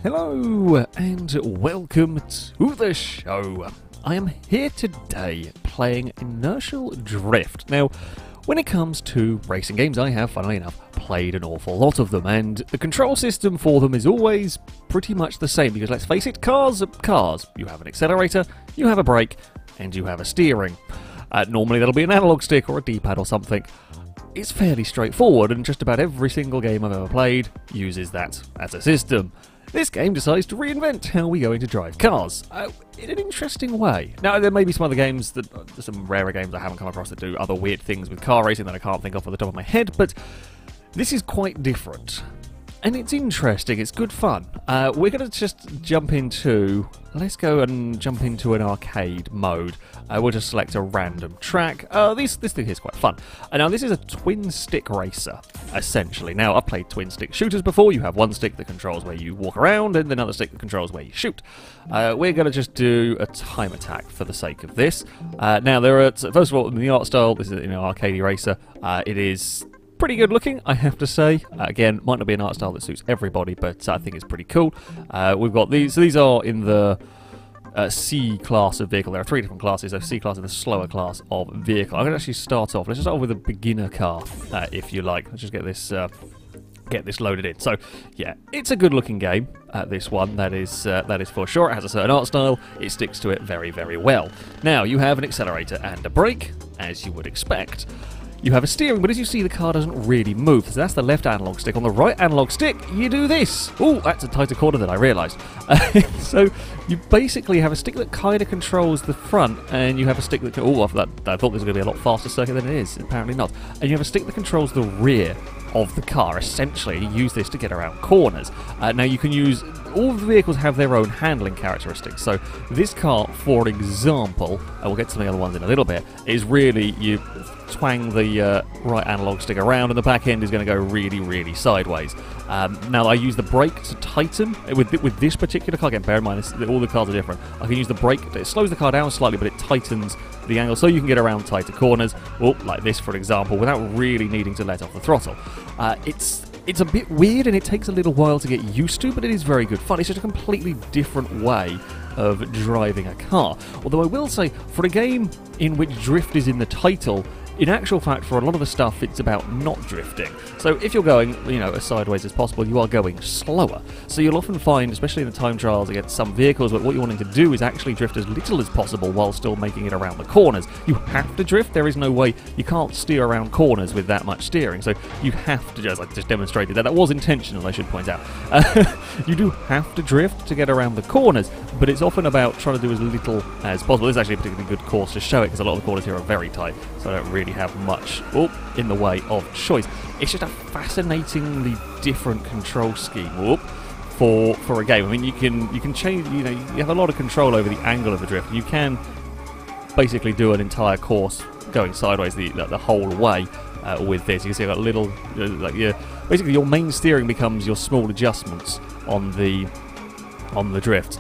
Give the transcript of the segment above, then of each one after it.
Hello and welcome to the show. I am here today playing Inertial Drift. Now, when it comes to racing games, I have, funnily enough, played an awful lot of them, and the control system for them is always pretty much the same, because let's face it, cars are cars. You have an accelerator, you have a brake, and you have a steering. Normally that'll be an analog stick or a D-pad or something. It's fairly straightforward, and just about every single game I've ever played uses that as a system. This game decides to reinvent how we're going to drive cars, in an interesting way. Now, there may be some other games, some rarer games I haven't come across that do other weird things with car racing that I can't think of off the top of my head, but this is quite different. And it's interesting, it's good fun. We're going to just jump into... Let's go and jump into an arcade mode. We'll just select a random track. This thing is quite fun. Now, this is a twin-stick racer, essentially. Now, I've played twin-stick shooters before. You have one stick that controls where you walk around, and another stick that controls where you shoot. We're going to just do a time attack for the sake of this. Now, there are... First of all, in the art style, this is an arcade racer. It is... pretty good looking, I have to say. Again, might not be an art style that suits everybody, but I think it's pretty cool. We've got these, so these are in the C class of vehicle. There are three different classes. So C class is the slower class of vehicle. I'm going to actually start off. Let's just start off with a beginner car, if you like. Let's just get this loaded in. So, yeah, it's a good looking game, this one, that is for sure. It has a certain art style, it sticks to it very, very well. Now, you have an accelerator and a brake, as you would expect. You have a steering, but as you see, the car doesn't really move. So that's the left analog stick. On the right analog stick, you do this. Oh, that's a tighter corner than I realised. So you basically have a stick that kind of controls the front, and you have a stick that... Oh, I thought this was going to be a lot faster circuit than it is. Apparently not. And you have a stick that controls the rear of the car. Essentially, you use this to get around corners. Now, you can use... All of the vehicles have their own handling characteristics. So this car, for example, we'll get to some of the other ones in a little bit, is really... you twang the right analog stick around, and the back end is going to go really, really sideways. Now, I use the brake to tighten. With this particular car, again, bear in mind, all the cars are different. I can use the brake, it slows the car down slightly, but it tightens the angle so you can get around tighter corners, like this, for example, without really needing to let off the throttle. It's a bit weird, and it takes a little while to get used to, but it is very good fun. It's just a completely different way of driving a car. Although I will say, for a game in which drift is in the title, in actual fact, for a lot of the stuff, it's about not drifting. So if you're going, as sideways as possible, you are going slower. So you'll often find, especially in the time trials against some vehicles, that what you're wanting to do is actually drift as little as possible while still making it around the corners. You have to drift. There is no way. You can't steer around corners with that much steering. So you have to, as I just demonstrated that was intentional, I should point out. You do have to drift to get around the corners, but it's often about trying to do as little as possible. This is actually a particularly good course to show it, because a lot of the corners here are very tight, so I don't really have much in the way of choice. It's just a fascinatingly different control scheme for a game. I mean, you can change. You have a lot of control over the angle of the drift. You can basically do an entire course going sideways the whole way with this. You can see I've got little basically your main steering becomes your small adjustments on the drift.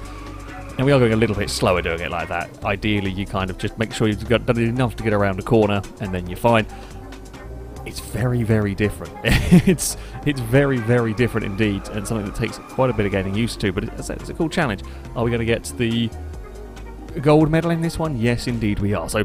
And we are going a little bit slower doing it like that. Ideally, you kind of just make sure you've done enough to get around a corner, and then you're fine. It's very, very different. It's very, very different indeed, and something that takes quite a bit of getting used to, but it's a cool challenge. Are we going to get the gold medal in this one? Yes, indeed we are. So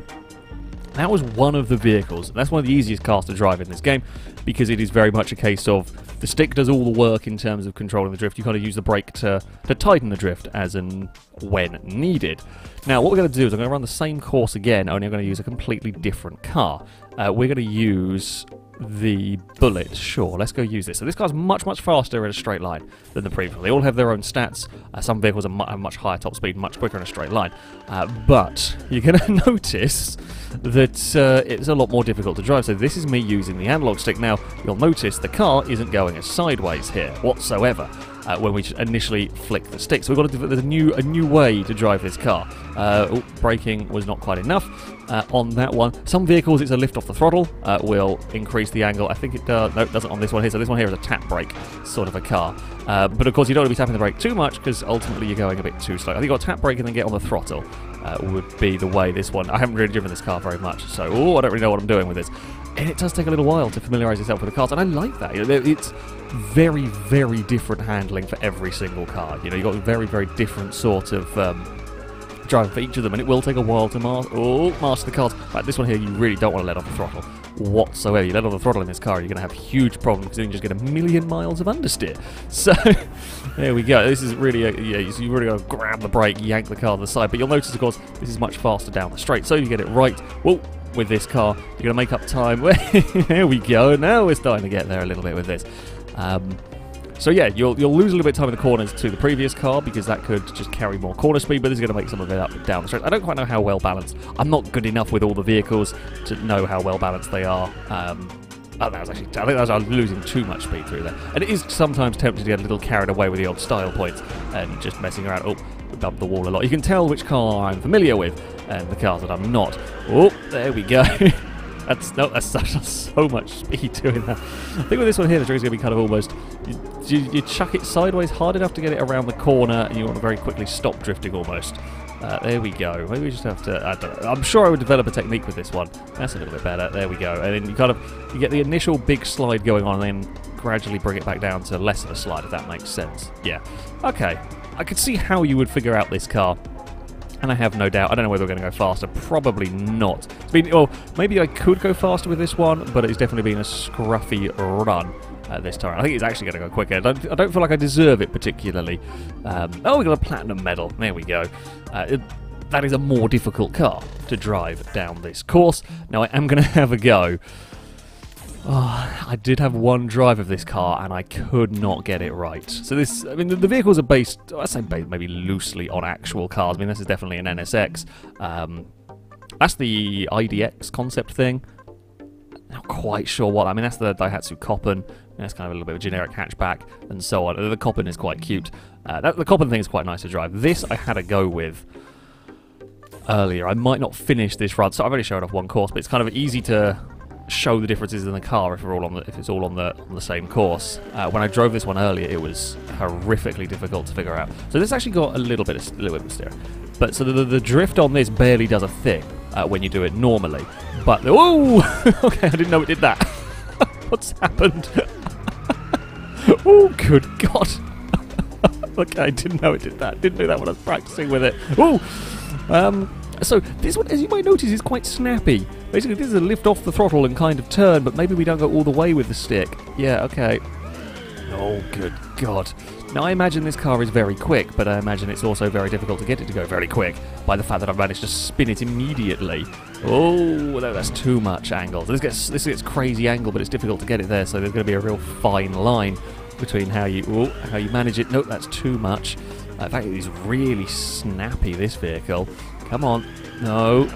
that was one of the vehicles. That's one of the easiest cars to drive in this game, because it is very much a case of the stick does all the work in terms of controlling the drift. You kind of use the brake to tighten the drift as and when needed. Now, what we're going to do is I'm going to run the same course again, only I'm going to use a completely different car. We're going to use the Bullet. Sure, let's go use this. So this car's much, much faster in a straight line than the previous. They all have their own stats. Some vehicles are much higher top speed, much quicker in a straight line. But you're going to notice that it's a lot more difficult to drive. So this is me using the analog stick. Now, you'll notice the car isn't going as sideways here whatsoever when we initially flick the stick. So we've got to do a new way to drive this car. Braking was not quite enough on that one. Some vehicles, it's a lift off the throttle, will increase the angle. I think it does. No, it doesn't on this one here. So this one here is a tap brake sort of a car. But of course, you don't want to be tapping the brake too much, because ultimately you're going a bit too slow. I think you've got a tap brake and then get on the throttle would be the way this one... I haven't really driven this car very much, so I don't really know what I'm doing with this. And it does take a little while to familiarise yourself with the cars, and I like that. You know, it's very, very different handling for every single car. You know, you've got a very, very different sort of driving for each of them, and it will take a while to master the cars. But this one here, you really don't want to let off the throttle whatsoever. You let off the throttle in this car, you're going to have huge problems because you can just get a million miles of understeer. So there we go. This is really, you really got to grab the brake, yank the car to the side. But you'll notice, of course, this is much faster down the straight. So you get it right. Whoa. With this car, you're going to make up time. There we go. Now we're starting to get there a little bit with this. So yeah, you'll lose a little bit of time in the corners to the previous car because that could just carry more corner speed, but this is going to make some of it up and down the straight. I don't quite know how well balanced. I'm not good enough with all the vehicles to know how well balanced they are. I think I was losing too much speed through there. And it is sometimes tempting to get a little carried away with the odd style points and just messing around. Oh, we bumped the wall a lot. You can tell which car I'm familiar with and the cars that I'm not. Oh, there we go. That's so much speed doing that. I think with this one here, the trigger's going to be kind of almost... You chuck it sideways hard enough to get it around the corner, and you want to very quickly stop drifting almost. There we go. Maybe we just have to... I don't know. I'm sure I would develop a technique with this one. That's a little bit better. There we go. And then you get the initial big slide going on, and then gradually bring it back down to less of a slide, if that makes sense. Yeah. Okay. I could see how you would figure out this car. And I have no doubt. I don't know whether we're going to go faster. Probably not. Well, maybe I could go faster with this one, but it's definitely been a scruffy run this time. I think it's actually going to go quicker. I don't feel like I deserve it particularly. Oh, we got a platinum medal. There we go. That is a more difficult car to drive down this course. Now I am going to have a go. Oh, I did have one drive of this car and I could not get it right. So this, I mean, the vehicles are based, I say based maybe loosely on actual cars. I mean, this is definitely an NSX. That's the IDX concept thing. Not quite sure what. I mean, that's the Daihatsu Koppen. That's kind of a little bit of a generic hatchback and so on. The Koppen is quite cute. The Koppen thing is quite nice to drive. This I had a go with earlier. I might not finish this run, so I've only showed off one course, but it's kind of easy to show the differences in the car if it's all on the same course. When I drove this one earlier, it was horrifically difficult to figure out. So this actually got a little bit of steering, but so the drift on this barely does a thing when you do it normally. But oh, okay, I didn't know it did that. What's happened? Oh, good God! Okay, I didn't know it did that. Didn't do that when I was practicing with it. Oh. So this one, as you might notice, is quite snappy. Basically, this is a lift off the throttle and kind of turn, but maybe we don't go all the way with the stick. Yeah, okay. Oh, good God. Now, I imagine this car is very quick, but I imagine it's also very difficult to get it to go very quick by the fact that I've managed to spin it immediately. Oh, that's too much angle. This gets crazy angle, but it's difficult to get it there, so there's going to be a real fine line between how you manage it. Nope, that's too much. In fact, it is really snappy, this vehicle. Come on. No.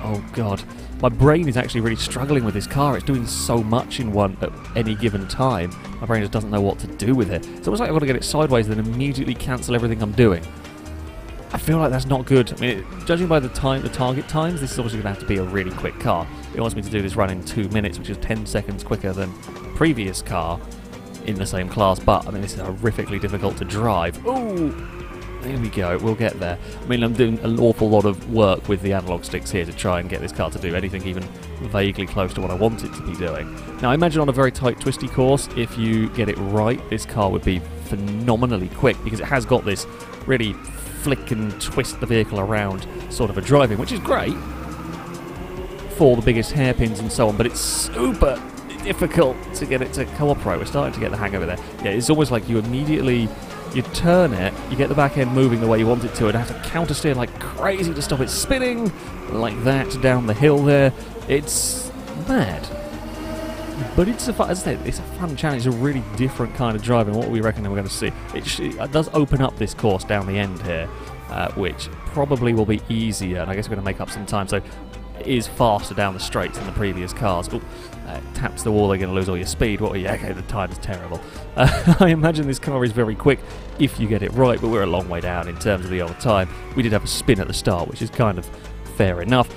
Oh, God. My brain is actually really struggling with this car. It's doing so much in one at any given time. My brain just doesn't know what to do with it. It's almost like I've got to get it sideways and then immediately cancel everything I'm doing. I feel like that's not good. I mean, judging by the target times, this is obviously going to have to be a really quick car. It wants me to do this run in 2 minutes, which is 10 seconds quicker than the previous car in the same class. But, I mean, this is horrifically difficult to drive. Ooh! There we go, we'll get there. I mean, I'm doing an awful lot of work with the analog sticks here to try and get this car to do anything even vaguely close to what I want it to be doing. Now, I imagine on a very tight, twisty course, if you get it right, this car would be phenomenally quick because it has got this really flick and twist the vehicle around sort of a driving, which is great for the biggest hairpins and so on, but it's super difficult to get it to cooperate. We're starting to get the hang of it there. Yeah, it's almost like you turn it, you get the back end moving the way you want it to, and have to counter steer like crazy to stop it spinning like that down the hill there. It's mad. But it's as I said, it's a fun challenge. It's a really different kind of driving. What we reckon we're going to see. It does open up this course down the end here, which probably will be easier, and I guess we're going to make up some time. So it is faster down the straights than the previous cars. Ooh, taps the wall, they're going to lose all your speed. What? Yeah, okay, the time is terrible. I imagine this car is very quick if you get it right, but we're a long way down in terms of the old time. We did have a spin at the start, which is kind of fair enough.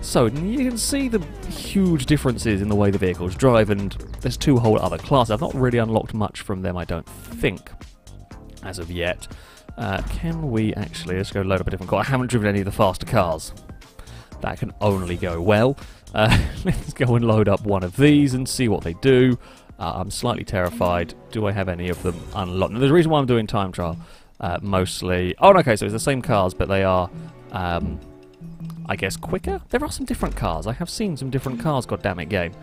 So you can see the huge differences in the way the vehicles drive, and there's two whole other classes. I've not really unlocked much from them, I don't think, as of yet. Can we actually, let's go load up a different car. I haven't driven any of the faster cars. that can only go well. Let's go and load up one of these and see what they do. I'm slightly terrified. Do I have any of them unlocked? Now, there's a reason why I'm doing time trial. Mostly... Oh, okay, so it's the same cars, but they are, I guess, quicker? There are some different cars. I have seen some different cars, goddammit, game.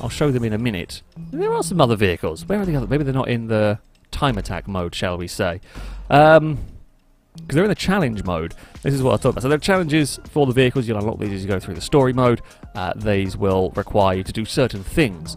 I'll show them in a minute. There are some other vehicles. Where are the other... Maybe they're not in the time attack mode, shall we say. Because they're in the challenge mode. This is what I thought about. So there are challenges for the vehicles. You'll unlock these as you go through the story mode. These will require you to do certain things.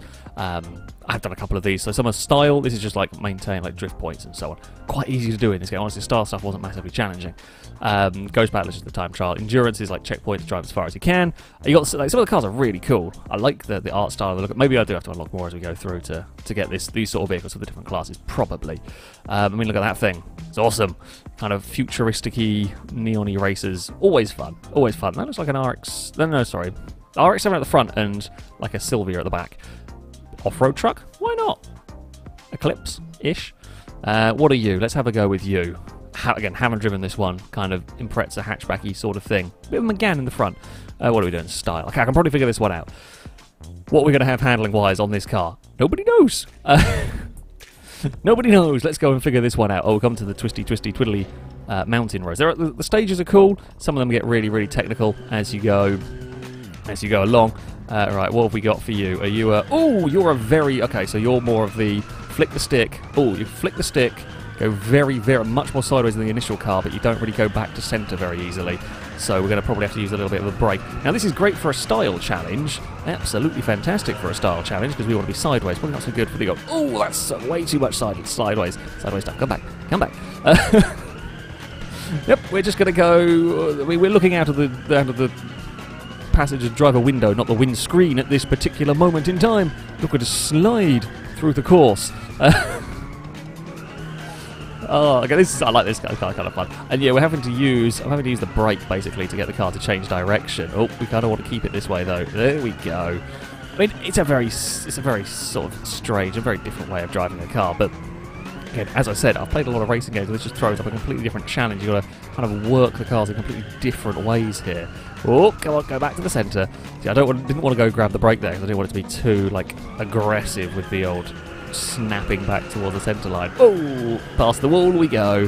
I've done a couple of these. So some are style. This is just like maintain like drift points and so on. Quite easy to do in this game. Honestly, style stuff wasn't massively challenging. Ghost Battle is just the time trial. Endurance is like checkpoints, drive as far as you can. You got like, some of the cars are really cool. I like the art style. The look. Maybe I do have to unlock more as we go through to get these sort of vehicles for the different classes. Probably. I mean, look at that thing. It's awesome. Kind of futuristic-y, neon-y races. Always fun. Always fun. That looks like an RX... No, sorry. RX-7 at the front and like a Silvia at the back. Off-road truck? Why not? Eclipse-ish. What are you? Let's have a go with you. Again, haven't driven this one. Kind of Impreza hatchbacky sort of thing. Bit of McGann in the front. What are we doing? Style. Okay, I can probably figure this one out. What we're going to have handling-wise on this car? Nobody knows. Nobody knows. Let's go and figure this one out. Oh, we'll come to the twisty, twiddly mountain roads. The stages are cool. Some of them get really, really technical as you go along. Right, what have we got for you? Are you a... Oh, you're a very... Okay, so you're more of the flick the stick. Oh, you flick the stick, go very, very much more sideways than the initial car, but you don't really go back to centre very easily. So we're going to probably have to use a little bit of a brake. Now, this is great for a style challenge. Absolutely fantastic for a style challenge, because we want to be sideways. Probably not so good for the... Oh, that's way too much sideways. Sideways stuff. Come back. Come back. Yep, we're just going to go... We're looking out of the passenger driver window, not the windscreen at this particular moment in time. Look at us slide through the course. Oh, okay, I like this guy, kind of fun. And yeah, I'm having to use the brake basically to get the car to change direction. Oh, we kind of want to keep it this way though. There we go. I mean, it's a very sort of strange and very different way of driving a car, but again, as I said, I've played a lot of racing games, and this just throws up a completely different challenge. You've got to kind of work the cars in completely different ways here. Oh, come on, go back to the centre. See, I didn't want to go grab the brake there, because I didn't want it to be too, like, aggressive with the old snapping back towards the centre line. Oh, past the wall we go.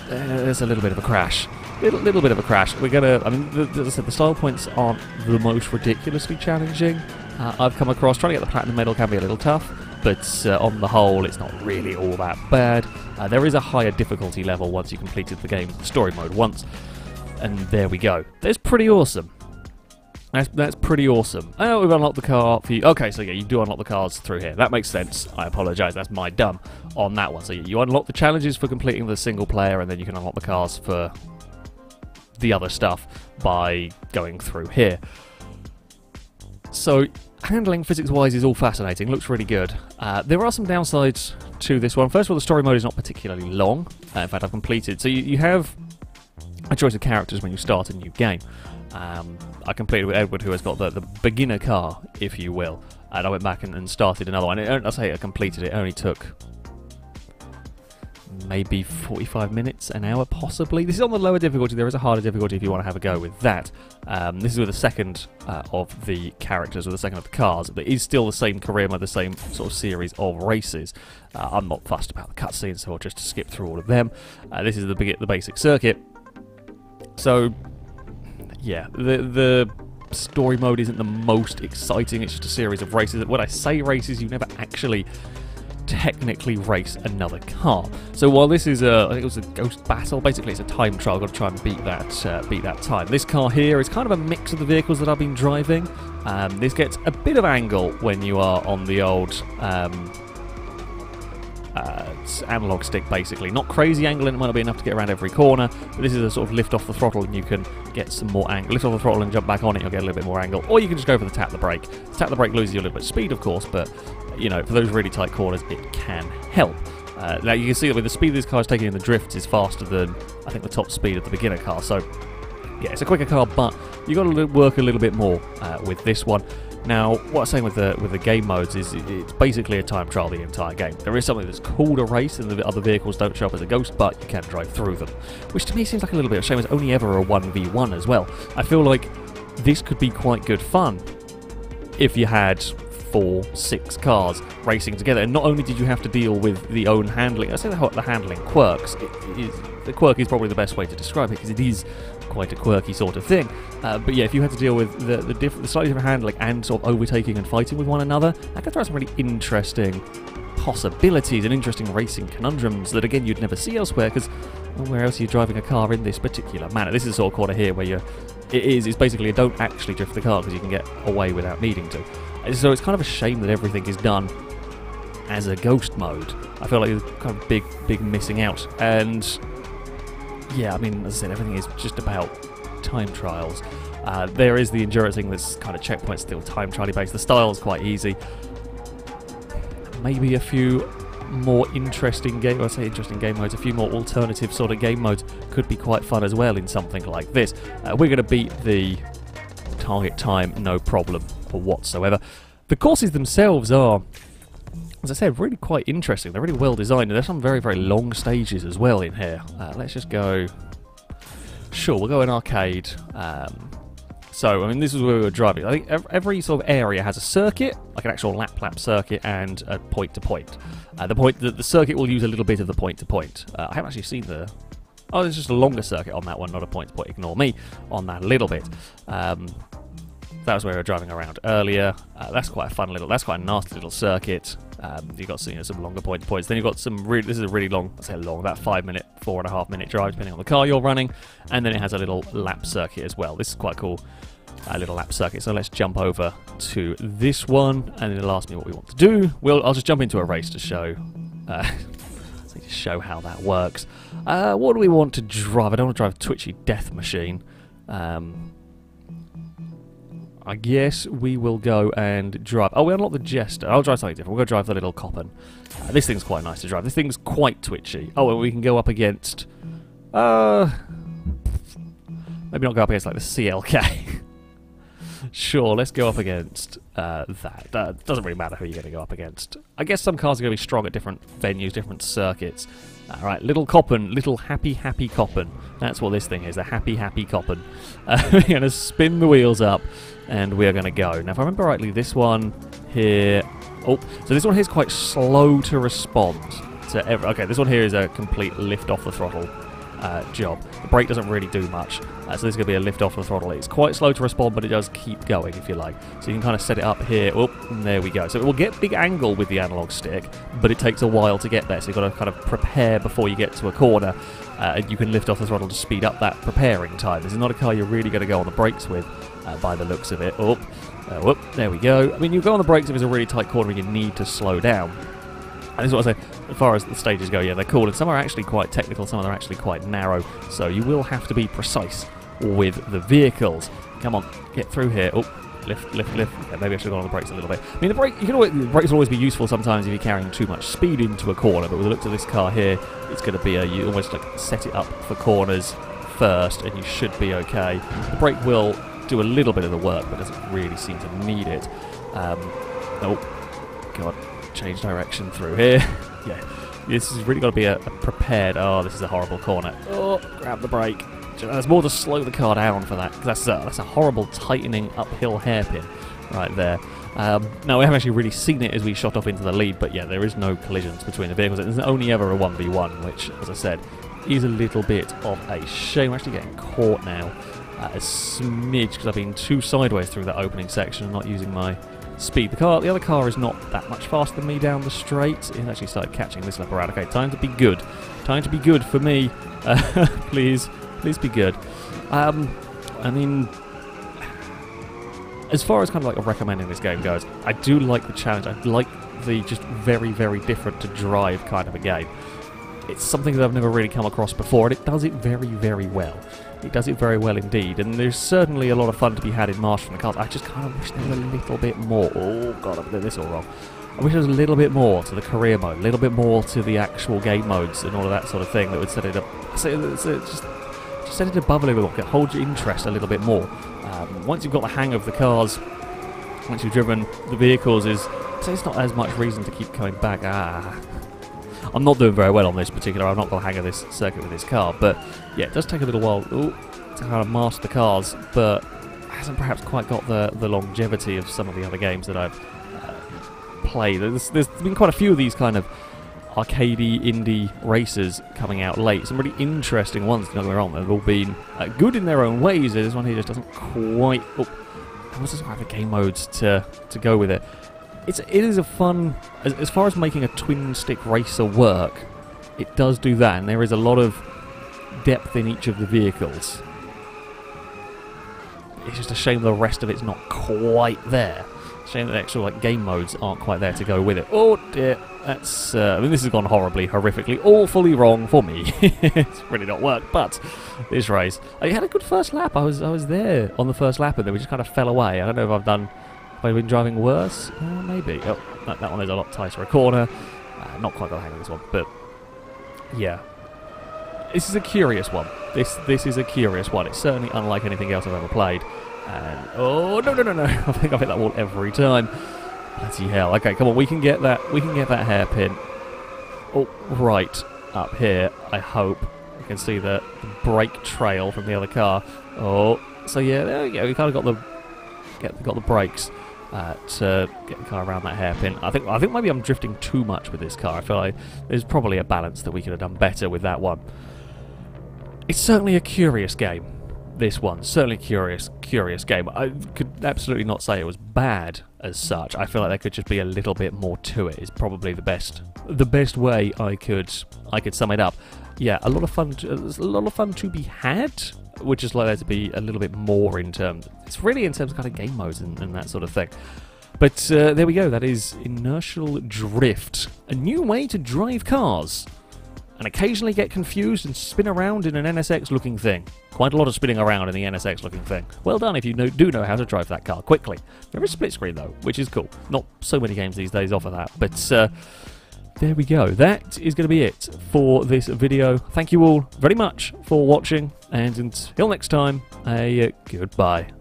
There's a little bit of a crash. Little bit of a crash. We're going to... I mean, as I said, the style points aren't the most ridiculously challenging I've come across. Trying to get the platinum medal can be a little tough, but on the whole, it's not really all that bad. There is a higher difficulty level once you completed the game, the story mode once, and there we go. That's pretty awesome. That's pretty awesome. Oh, we've unlocked the car for you. Okay, so yeah, you do unlock the cars through here. That makes sense. I apologise, that's my dumb on that one. So you unlock the challenges for completing the single player, and then you can unlock the cars for the other stuff by going through here. So handling physics-wise is all fascinating. Looks really good. There are some downsides to this one. First of all, the story mode is not particularly long. In fact, I've completed. So you have a choice of characters when you start a new game. I completed with Edward, who has got the beginner car, if you will. And I went back and started another one. I say I completed it. It only took maybe 45 minutes, an hour possibly. This is on the lower difficulty. There is a harder difficulty if you want to have a go with that. This is with the second of the characters, or the second of the cars. But it is still the same career mode, the same sort of series of races. I'm not fussed about the cutscenes, so I'll just skip through all of them. This is the basic circuit. So, yeah, the story mode isn't the most exciting. It's just a series of races. When I say races, you never actually technically race another car. So while this is I think it was a ghost battle, basically it's a time trial. I've got to try and beat that time. This car here is kind of a mix of the vehicles that I've been driving. This gets a bit of angle when you are on the old analog stick, basically. Not crazy angle, and it might not be enough to get around every corner, but this is a sort of lift off the throttle and you can get some more angle. Lift off the throttle and jump back on it, you'll get a little bit more angle. Or you can just go for the tap the brake. Tap the brake loses you a little bit of speed, of course, but you know, for those really tight corners, it can help. Now you can see that with the speed this car is taking in the drifts is faster than, I think, the top speed of the beginner car. So yeah, it's a quicker car, but you've got to work a little bit more with this one. Now, what I'm saying with the game modes is it's basically a time trial the entire game. There is something that's called a race, and the other vehicles don't show up as a ghost, but you can drive through them, which to me seems like a little bit of a shame. It's only ever a 1v1 as well. I feel like this could be quite good fun if you had 4, 6 cars racing together, and not only did you have to deal with the own handling, I say the handling quirks. The quirk is probably the best way to describe it because it is quite a quirky sort of thing. But yeah, if you had to deal with the slightly different handling and sort of overtaking and fighting with one another, that could throw some really interesting possibilities and interesting racing conundrums that again you'd never see elsewhere, because where else are you driving a car in this particular manner? This is the sort of corner here where it's basically you don't actually drift the car because you can get away without needing to. So it's kind of a shame that everything is done as a ghost mode. I feel like there's kind of big missing out. And yeah, I mean, as I said, everything is just about time trials. There is the endurance thing that's kind of checkpoint still time trial based. The style's quite easy. Maybe a few more interesting game modes, a few more alternative sort of game modes could be quite fun as well in something like this. We're going to beat the target time no problem whatsoever. The courses themselves are, as I said, really quite interesting. They're really well designed, and there's some very, very long stages as well in here. Let's just go... Sure, we'll go in arcade. So, I mean, this is where we were driving. I think every sort of area has a circuit, like an actual lap circuit, and a point-to-point. The circuit will use a little bit of the point-to-point. I haven't actually seen the... Oh, there's just a longer circuit on that one, not a point-to-point. Ignore me on that a little bit. That was where we were driving around earlier. That's quite a fun little... That's quite a nasty little circuit. You've got some longer point-to-points. Then you've got some really... This is a really long... I say long, about 5-minute, 4.5-minute drive, depending on the car you're running. And then it has a little lap circuit as well. This is quite cool. A little lap circuit. So let's jump over to this one, and it'll ask me what we want to do. I'll just jump into a race to show... to show how that works. What do we want to drive? I don't want to drive a twitchy death machine. I guess we will go and drive... Oh, we unlocked the Jester. I'll drive something different. We'll go drive the little Coppen. This thing's quite nice to drive. This thing's quite twitchy. Oh, and we can go up against... maybe not go up against, like, the CLK. Sure, let's go up against that. Doesn't really matter who you're going to go up against. I guess some cars are going to be strong at different venues, different circuits. Alright, little Coppen, little happy Coppen. That's what this thing is, the happy Coppen. We're going to spin the wheels up, and we're going to go. Now, if I remember rightly, this one here... Oh, so this one here is quite slow to respond. Okay, this one here is a complete lift off the throttle job. The brake doesn't really do much, so this is going to be a lift off the throttle. It's quite slow to respond, but it does keep going, if you like. So you can kind of set it up here. Oh, and there we go. So it will get big angle with the analog stick, but it takes a while to get there, so you've got to kind of prepare before you get to a corner. And you can lift off the throttle to speed up that preparing time. This is not a car you're really going to go on the brakes with, by the looks of it. Oh, whoop, there we go. I mean, you go on the brakes if it's a really tight corner and you need to slow down. And this is what I say, as far as the stages go, yeah, they're cool, and some are actually quite technical, some are actually quite narrow, so you will have to be precise with the vehicles. Come on, get through here. Oh, lift. Okay, maybe I should have gone on the brakes a little bit. I mean, the brakes will always be useful sometimes if you're carrying too much speed into a corner, but with the looks of this car here, it's going to be you almost like set it up for corners first, and you should be okay. The brake will do a little bit of the work, but doesn't really seem to need it. Oh, God. Change direction through here. Yeah, this has really got to be a prepared... Oh, this is a horrible corner. Oh, grab the brake. There's more to slow the car down for that, because that's a horrible tightening uphill hairpin right there. Now, we haven't actually really seen it as we shot off into the lead, but yeah, there is no collisions between the vehicles. There's only ever a 1v1, which, as I said, is a little bit of a shame. We're actually getting caught now a smidge, because I've been too sideways through that opening section and not using my... speed. The other car is not that much faster than me down the straight. It actually started catching this lap around. Okay, time to be good. Time to be good for me. Please be good. I mean, as far as kind of like recommending this game goes, I do like the challenge. I like the just very, very different to drive kind of a game. It's something that I've never really come across before, and it does it very, very well. It does it very well indeed, and there's certainly a lot of fun to be had in marshalling the cars. I just kind of wish there was a little bit more. Oh God, I'm doing this all wrong. I wish there was a little bit more to the career mode, a little bit more to the actual game modes and all of that sort of thing that would set it up. Just set it above a little bit, hold your interest a little bit more. Once you've got the hang of the cars once you've driven the vehicles is, so it's not as much reason to keep coming back. I'm not doing very well on this particular, I've not got the hang of this circuit with this car, but yeah, it does take a little while to kind of master the cars, but hasn't perhaps quite got the longevity of some of the other games that I've played. There's been quite a few of these kind of arcadey indie races coming out late. Some really interesting ones, don't get me wrong. They've all been good in their own ways. This one here just doesn't quite. It doesn't have the game modes to go with it. It is a fun, as far as making a twin stick racer work. It does do that, and there is a lot of depth in each of the vehicles. It's just a shame the rest of it's not quite there. Shame that the actual game modes aren't quite there to go with it. Oh dear, that's. I mean, this has gone horribly, horrifically, awfully wrong for me. It's really not worked. But this race, I had a good first lap. I was there on the first lap, and then we just kind of fell away. I don't know if I've been driving worse. Maybe. Oh, that one is a lot tighter a corner. Not quite got the hang of this one, but yeah, this is a curious one. This is a curious one. It's certainly unlike anything else I've ever played. And oh no! I think I've hit that wall every time. Bloody hell! Okay, come on, we can get that hairpin. Oh, right up here. I hope you can see the brake trail from the other car. Oh, so yeah, there we go. We kind of got the brakes to get the car around that hairpin. I think maybe I'm drifting too much with this car. I feel like there's probably a balance that we could have done better with that one. It's certainly a curious game. This one, certainly curious game. I could absolutely not say it was bad as such. I feel like there could just be a little bit more to it. Is probably the best way I could sum it up. Yeah, a lot of fun. There's a lot of fun to be had. Would just like there to be a little bit more in terms. It's really in terms of kind of game modes and that sort of thing. But there we go. That is Inertial Drift, a new way to drive cars. And occasionally get confused and spin around in an NSX-looking thing. Quite a lot of spinning around in the NSX-looking thing. Well done if you do know how to drive that car quickly. There is split screen though, which is cool. Not so many games these days offer that, but there we go. That is going to be it for this video. Thank you all very much for watching, and until next time, a goodbye.